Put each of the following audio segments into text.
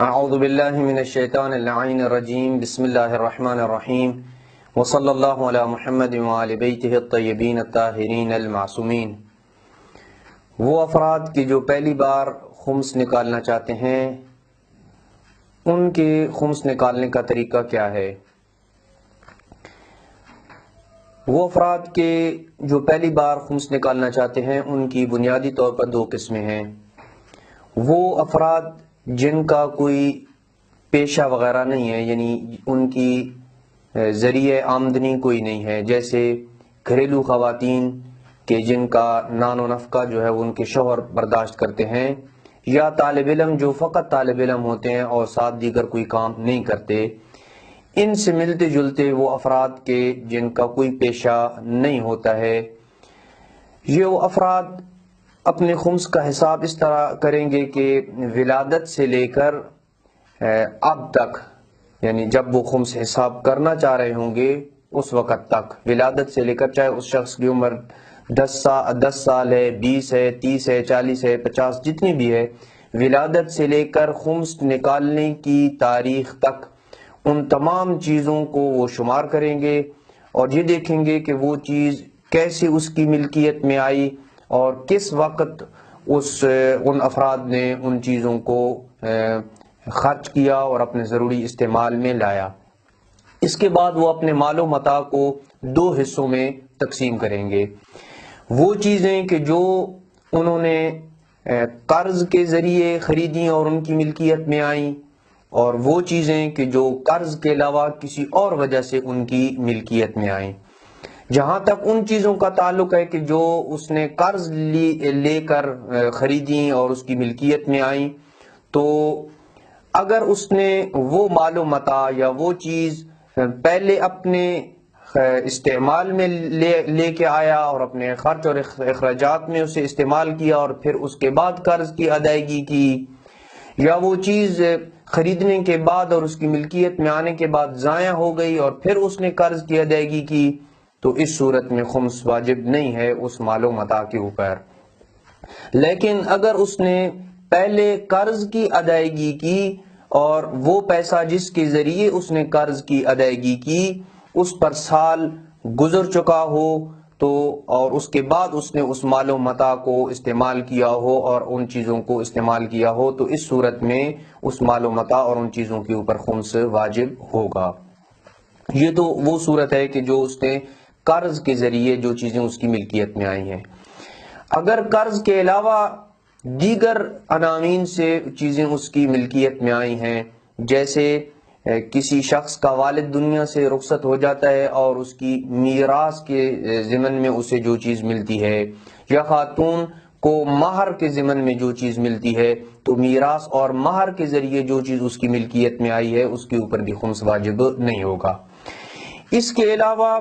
اعوذ باللہ من الشیطان اللعین الرجیم بسم اللہ الرحمن الرحیم وصلی اللہ علی محمد وآل بیتہ الطیبین الطاہرین المعصومین۔ وہ افراد کی جو پہلی بار خمس نکالنا چاہتے ہیں، ان کے خمس نکالنے کا طریقہ کیا ہے؟ وہ افراد کے جو پہلی بار خمس نکالنا چاہتے ہیں ان کی بنیادی طور پر دو قسمیں ہیں۔ وہ افراد جن کا کوئی پیشہ وغیرہ نہیں ہے، یعنی ان کی ذریعہ آمدنی کوئی نہیں ہے، جیسے گھریلو خواتین کہ جن کا نان و نفقہ جو ہے وہ ان کے شوہر برداشت کرتے ہیں، یا طالب علم جو فقط طالب علم ہوتے ہیں اور ساتھ دیگر کوئی کام نہیں کرتے۔ ان سے ملتے جلتے وہ افراد کے جن کا کوئی پیشہ نہیں ہوتا ہے، یہ وہ افراد اپنے خمس کا حساب اس طرح کریں گے کہ ولادت سے لے کر اب تک، یعنی جب وہ خمس حساب کرنا چاہ رہے ہوں گے اس وقت تک، ولادت سے لے کر، چاہے اس شخص کی عمر 10 سال ہے، 20 ہے، 30 ہے، 40 ہے، 50 جتنی بھی ہے، ولادت سے لے کر خمس نکالنے کی تاریخ تک ان تمام چیزوں کو وہ شمار کریں گے اور یہ دیکھیں گے کہ وہ چیز کیسے اس کی ملکیت میں آئی اور کس وقت ان افراد نے ان چیزوں کو خرچ کیا اور اپنے ضروری استعمال میں لایا۔ اس کے بعد وہ اپنے مال و متاع کو دو حصوں میں تقسیم کریں گے۔ وہ چیزیں کہ جو انہوں نے قرض کے ذریعے خریدیں اور ان کی ملکیت میں آئیں، اور وہ چیزیں کہ جو قرض کے علاوہ کسی اور وجہ سے ان کی ملکیت میں آئیں۔ جہاں تک ان چیزوں کا تعلق ہے کہ جو اس نے قرض لے کر خریدیں اور اس کی ملکیت میں آئیں، تو اگر اس نے وہ مال و متاع یا وہ چیز پہلے اپنے استعمال میں لے کے آیا اور اپنے خرچ اور اخراجات میں اسے استعمال کیا اور پھر اس کے بعد قرض کی ادائیگی کی، یا وہ چیز خریدنے کے بعد اور اس کی ملکیت میں آنے کے بعد ضائع ہو گئی اور پھر اس نے قرض کی ادائیگی کی، تو اس صورت میں خمس واجب نہیں ہے اس مال و متاع کے اوپر۔ لیکن اگر اس نے پہلے قرض کی ادائیگی کی اور وہ پیسہ جس کے ذریعے اس نے قرض کی ادائیگی کی اس پر سال گزر چکا ہو تو، اور اس کے بعد اس نے اس مال و متاع کو استعمال کیا ہو اور ان چیزوں کو استعمال کیا ہو، تو اس صورت میں اس مال و متاع اور ان چیزوں کے اوپر خمس واجب ہوگا۔ یہ تو وہ صورت ہے کہ جو اس نے قرض کے ذریعے جو چیزیں اس کی ملکیت میں آئی ہیں۔ اگر قرض کے علاوہ دیگر عناوین سے چیزیں اس کی ملکیت میں آئی ہیں، جیسے کسی شخص کا والد دنیا سے رخصت ہو جاتا ہے اور اس کی میراث کے ضمن میں اسے جو چیز ملتی ہے، یا خاتون کو مہر کے ضمن میں جو چیز ملتی ہے، تو میراث اور مہر کے ذریعے جو چیز اس کی ملکیت میں آئی ہے اس کے اوپر بھی خمس واجب نہیں ہوگا۔ اس کے علاوہ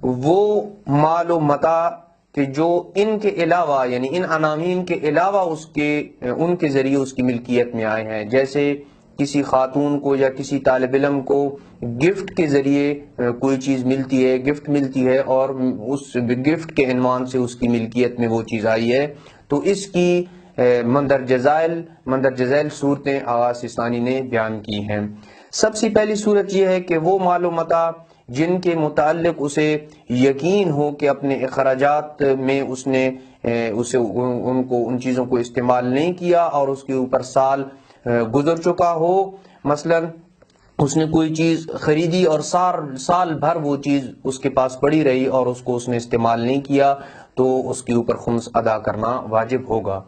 وہ مال و متاع کہ جو ان کے علاوہ، یعنی ان عناوین کے علاوہ ان کے ذریعے اس کی ملکیت میں آئے ہیں، جیسے کسی خاتون کو یا کسی طالب علم کو گفٹ کے ذریعے کوئی چیز ملتی ہے، گفٹ ملتی ہے اور اس گفٹ کے عنوان سے اس کی ملکیت میں وہ چیز آئی ہے، تو اس کی مندرجہ ذیل صورتیں آغا سستانی نے بیان کی ہیں۔ سب سے پہلی صورت یہ ہے کہ وہ مال و متاع جن کے متعلق اسے یقین ہو کہ اپنے اخراجات میں اس نے ان چیزوں کو استعمال نہیں کیا اور اس کے اوپر سال گزر چکا ہو، مثلا اس نے کوئی چیز خریدی اور سال بھر وہ چیز اس کے پاس پڑی رہی اور اس کو اس نے استعمال نہیں کیا، تو اس کے اوپر خمس ادا کرنا واجب ہوگا۔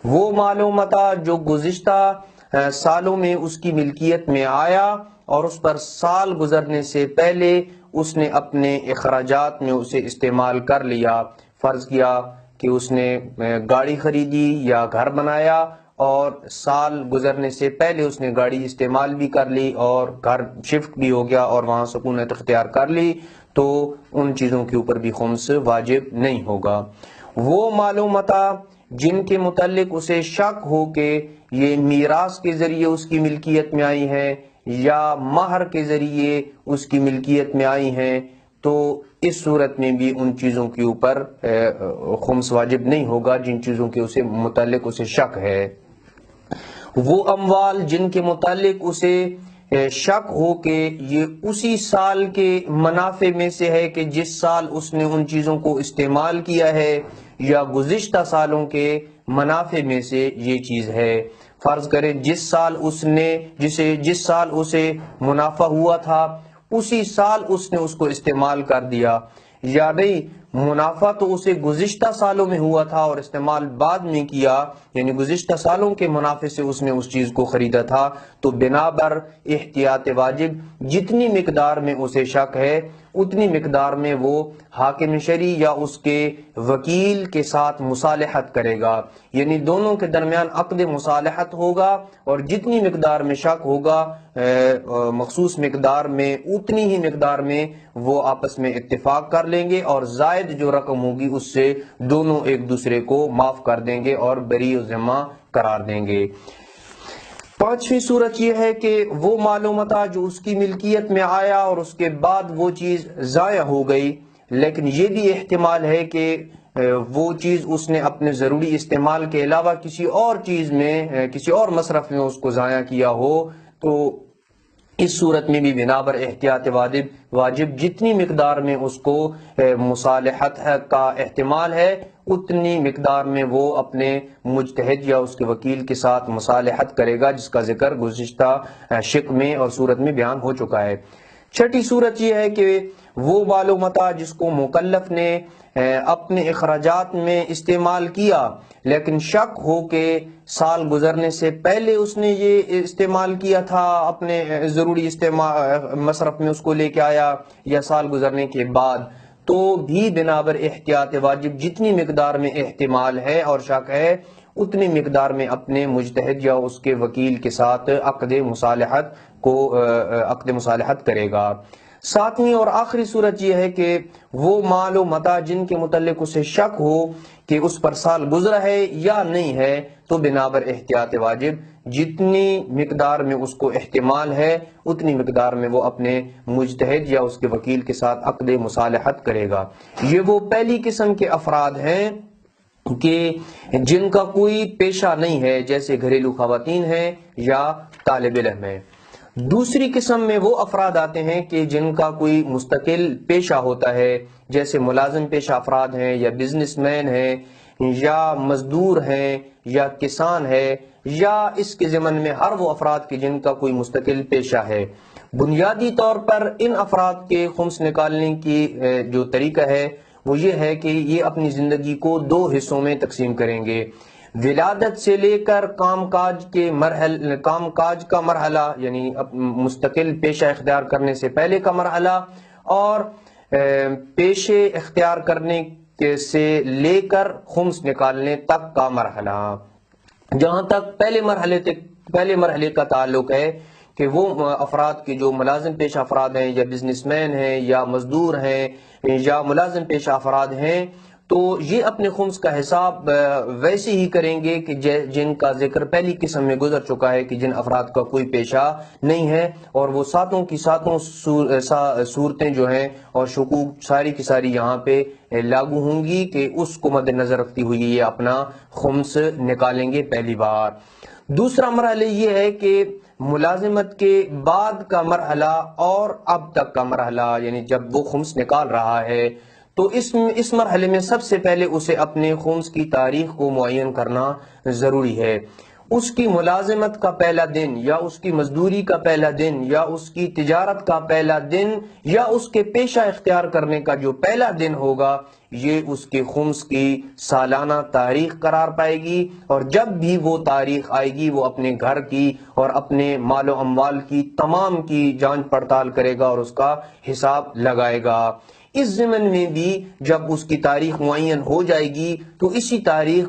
وہ مال و متاع جو گزشتہ سالوں میں اس کی ملکیت میں آیا اور اس پر سال گزرنے سے پہلے اس نے اپنے اخراجات میں اسے استعمال کر لیا، فرض کیا کہ اس نے گاڑی خریدی یا گھر بنایا اور سال گزرنے سے پہلے اس نے گاڑی استعمال بھی کر لی اور گھر شفٹ بھی ہو گیا اور وہاں سکونت اختیار کر لی، تو ان چیزوں کے اوپر بھی خمس واجب نہیں ہوگا۔ وہ مال و متاع جن کے متعلق اسے شک ہو کہ یہ میراث کے ذریعے اس کی ملکیت میں آئی ہیں یا مہر کے ذریعے اس کی ملکیت میں آئی ہیں، تو اس صورت میں بھی ان چیزوں کے اوپر خمس واجب نہیں ہوگا جن چیزوں کے متعلق اسے شک ہے۔ وہ اموال جن کے متعلق اسے شک ہو کہ یہ اسی سال کے منافع میں سے ہے کہ جس سال اس نے ان چیزوں کو استعمال کیا ہے، یا گزشتہ سالوں کے منافع میں سے یہ چیز ہے۔ فرض کریں جس سال اسے منافع ہوا تھا اسی سال اس نے اس کو استعمال کر دیا، یا نہیں منافع تو اسے گزشتہ سالوں میں ہوا تھا اور استعمال بعد میں کیا، یعنی گزشتہ سالوں کے منافع سے اس نے اس چیز کو خریدا تھا، تو بنا بر احتیاط واجب جتنی مقدار میں اسے شک ہے اتنی مقدار میں وہ حاکم شرعی یا اس کے وکیل کے ساتھ مصالحت کرے گا، یعنی دونوں کے درمیان عقد مصالحت ہوگا، اور جتنی مقدار میں شک ہوگا مخصوص مقدار میں اتنی ہی مقدار میں وہ آپس میں اتفاق کر لیں گے، اور زائد جو رقم ہوگی اس سے دونوں ایک دوسرے کو معاف کر دیں گے اور بری ذمہ قرار دیں گے۔ پانچویں صورت یہ ہے کہ وہ مال و متاع جو اس کی ملکیت میں آیا اور اس کے بعد وہ چیز ضائع ہو گئی، لیکن یہ بھی احتمال ہے کہ وہ چیز اس نے اپنے ضروری استعمال کے علاوہ کسی اور چیز میں، کسی اور مصرف میں اس کو ضائع کیا ہو، تو اس صورت میں بھی بنا پر احتیاط واجب جتنی مقدار میں اس کو مصالحت کا احتمال ہے اتنی مقدار میں وہ اپنے مجتہد یا اس کے وکیل کے ساتھ مصالحت کرے گا، جس کا ذکر گزشتہ شق میں اور صورت میں بیان ہو چکا ہے۔ چھٹی صورت یہ ہے کہ وہ مال و متاع جس کو مکلف نے اپنے اخراجات میں استعمال کیا، لیکن شک ہو کہ سال گزرنے سے پہلے اس نے یہ استعمال کیا تھا، اپنے ضروری مصرف میں اس کو لے کے آیا، یا سال گزرنے کے بعد، تو بھی بنا بر احتیاط واجب جتنی مقدار میں احتمال ہے اور شک ہے اتنی مقدار میں اپنے مجتہد یا اس کے وکیل کے ساتھ عقد مصالحت کرے گا۔ ساتویں اور آخری صورت یہ ہے کہ وہ مال و متاع جن کے متعلق اسے شک ہو کہ اس پر سال گزرا ہے یا نہیں ہے، تو بنا بر احتیاط واجب جتنی مقدار میں اس کو احتمال ہے اتنی مقدار میں وہ اپنے مجتہد یا اس کے وکیل کے ساتھ عقد مصالحت کرے گا۔ یہ وہ پہلی قسم کے افراد ہیں کہ جن کا کوئی پیشہ نہیں ہے، جیسے گھریلو خواتین ہیں یا طالب علم ہیں۔ دوسری قسم میں وہ افراد آتے ہیں کہ جن کا کوئی مستقل پیشہ ہوتا ہے، جیسے ملازم پیشہ افراد ہیں، یا بزنس مین ہیں، یا مزدور ہیں، یا کسان ہے، یا اس کے ضمن میں ہر وہ افراد کے جن کا کوئی مستقل پیشہ ہے۔ بنیادی طور پر ان افراد کے خمس نکالنے کی جو طریقہ ہے وہ یہ ہے کہ یہ اپنی زندگی کو دو حصوں میں تقسیم کریں گے، ولادت سے لے کر کام کاج کا مرحلہ، یعنی مستقل پیشہ اختیار کرنے سے پہلے کا مرحلہ، اور پیشے اختیار کرنے سے لے کر خمس نکالنے تک کا مرحلہ۔ جہاں تک پہلے مرحلے کا تعلق ہے کہ وہ افراد کے جو ملازم پیشہ افراد ہیں، یا بزنس مین ہیں، یا مزدور ہیں، یا ملازم پیشہ افراد ہیں، تو یہ اپنے خمس کا حساب ویسے ہی کریں گے کہ جن کا ذکر پہلی قسم میں گزر چکا ہے، کہ جن افراد کا کوئی پیشہ نہیں ہے، اور وہ ساتوں کی ساتوں صورتیں جو ہیں اور شقوق ساری کی ساری یہاں پہ لاگو ہوں گی، کہ اس کو مد نظر رکھتی ہوئی یہ اپنا خمس نکالیں گے پہلی بار۔ دوسرا مرحلہ یہ ہے کہ ملازمت کے بعد کا مرحلہ اور اب تک کا مرحلہ، یعنی جب وہ خمس نکال رہا ہے، تو اس مرحلے میں سب سے پہلے اسے اپنے خمس کی تاریخ کو معین کرنا ضروری ہے۔ اس کی ملازمت کا پہلا دن، یا اس کی مزدوری کا پہلا دن، یا اس کی تجارت کا پہلا دن، یا اس کے پیشہ اختیار کرنے کا جو پہلا دن ہوگا، یہ اس کے خمس کی سالانہ تاریخ قرار پائے گی، اور جب بھی وہ تاریخ آئے گی وہ اپنے گھر کی اور اپنے مال و اموال کی تمام کی جانچ پڑتال کرے گا اور اس کا حساب لگائے گا۔ اس ضمن میں بھی جب اس کی تاریخ معین ہو جائے گی تو اسی تاریخ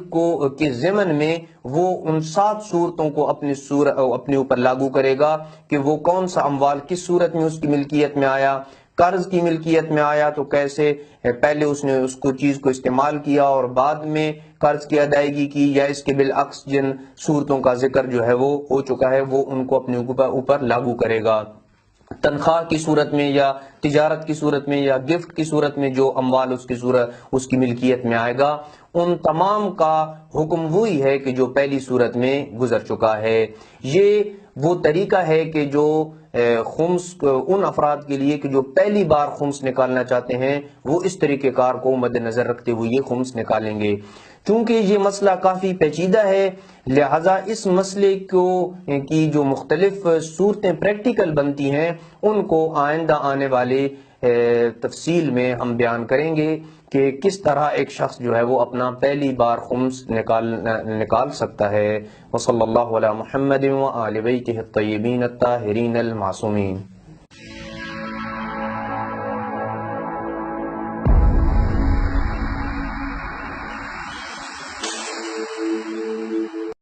کے ضمن میں وہ ان 7 صورتوں کو اپنے اوپر لاگو کرے گا کہ وہ کون سا اموال کس صورت میں اس کی ملکیت میں آیا۔ قرض کی ملکیت میں آیا تو کیسے پہلے اس نے اس کو چیز کو استعمال کیا اور بعد میں قرض کی ادائیگی کی، یا اس کے بالعکس جن صورتوں کا ذکر جو ہے وہ ہو چکا ہے وہ ان کو اپنے اوپر لاگو کرے گا۔ تنخواہ کی صورت میں یا تجارت کی صورت میں یا گفٹ کی صورت میں جو اموال اس کی ملکیت میں آئے گا، ان تمام کا حکم وہی ہے کہ جو پہلی صورت میں گزر چکا ہے۔ یہ وہ طریقہ ہے کہ جو خمس ان افراد کے لیے کہ جو پہلی بار خمس نکالنا چاہتے ہیں، وہ اس طریقہ کار کو مد نظر رکھتے ہوئے یہ خمس نکالیں گے۔ چونکہ یہ مسئلہ کافی پیچیدہ ہے، لہٰذا اس مسئلے کی جو مختلف صورتیں پریکٹیکل بنتی ہیں ان کو آئندہ آنے والے تفصیل میں ہم بیان کریں گے کہ کس طرح ایک شخص جو ہے وہ اپنا پہلی بار خمس نکال سکتا ہے۔ وصلی اللہ علی محمد وآل بیتہ الطیبین الطاہرین المعصومین۔